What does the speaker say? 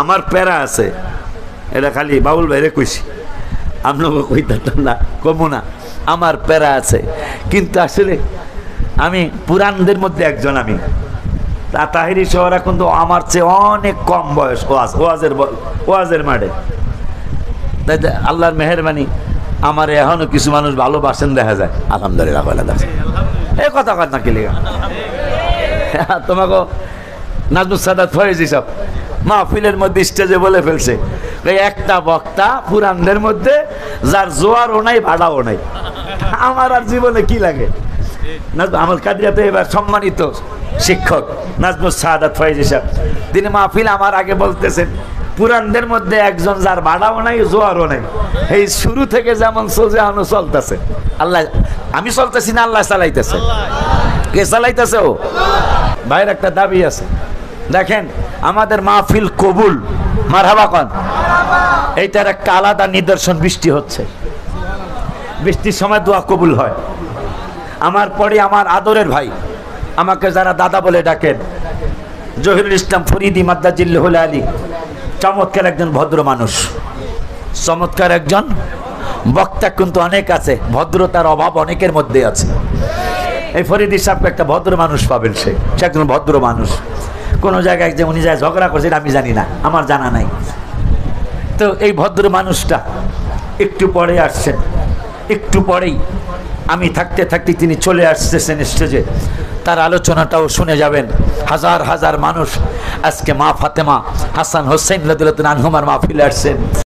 আমার প্যারা আছে, এটা খালি বাবুল ভাইরে কইছি, আপনাকে কইতাম না, কমু না, আমার প্যারা আছে। কিন্তু আসলে আমি পুরানদের মধ্যে একজন, আমি তাহিরি শহরা কিন্তু আমার চেয়ে অনেক কম বয়স ওয়াজের মাঠে। তাই আল্লাহর মেহেরবানি আমার এখনো কিছু মানুষ ভালোবাসেন দেখা যায়, আলহামদুলিল্লাহ। এই কথা কথা কি লেগা তোমাকে নাজমুস সাদাত ফয়েজি সব মাহফিলের মধ্যে স্টেজে বলে ফেলছে, একটা বক্তা পুরানদের মধ্যে যার জোয়ারও নাই ভাড়াও নাই। আমার আর জীবনে কি লাগে। আমার কাদিয়াতে এবার সম্মানিত শিক্ষক নাজমুস সাদাত ফয়েজি সাহেব, তিনি মাহফিল আমার আগে বলতেছেন, পুরানদের মধ্যে একজন যার ভাড়াও নাই জোয়ারও নাই। এই শুরু থেকে যেমন সোজা চলতেছে, আল্লাহ, আমি চলতেছি না, আল্লাহ চালাইতেছে। কে চালাইতেছে? ও ভাইয়ের একটা দাবি আছে, দেখেন আমাদের মাহফিল কবুল, মারহাবা কোন, এইটার একটা আলাদা নিদর্শন। বৃষ্টি হচ্ছে, বৃষ্টির সময় দোয়া কবুল হয়। আমার পরে আমার আদরের ভাই, আমাকে যারা দাদা বলে ডাকেন, জহিরুল ইসলাম ফরিদি মাদ্দাজিল্লাহুল আলী, চমৎকার একজন ভদ্র মানুষ, চমৎকার একজন বক্তা, কিন্তু অনেক আছে, ভদ্রতার অভাব অনেকের মধ্যে আছে। এই ফরিদি সাহেবকে একটা ভদ্র মানুষ পাবেন, সে একজন ভদ্র মানুষ। কোনো জায়গায় যে উনি যায় ঝগড়া করছে আমি জানি না, আমার জানা নাই। তো এই ভদ্র মানুষটা একটু পরে আসছেন, একটু পরেই আমি থাকতে থাকতে তিনি চলে আসতেছেন স্টেজে। তার আলোচনাটাও শুনে যাবেন। হাজার হাজার মানুষ আজকে মা ফাতেমা হাসান হোসেন রাদিয়াল্লাহু আনহুমার মাহফিলে আসছেন।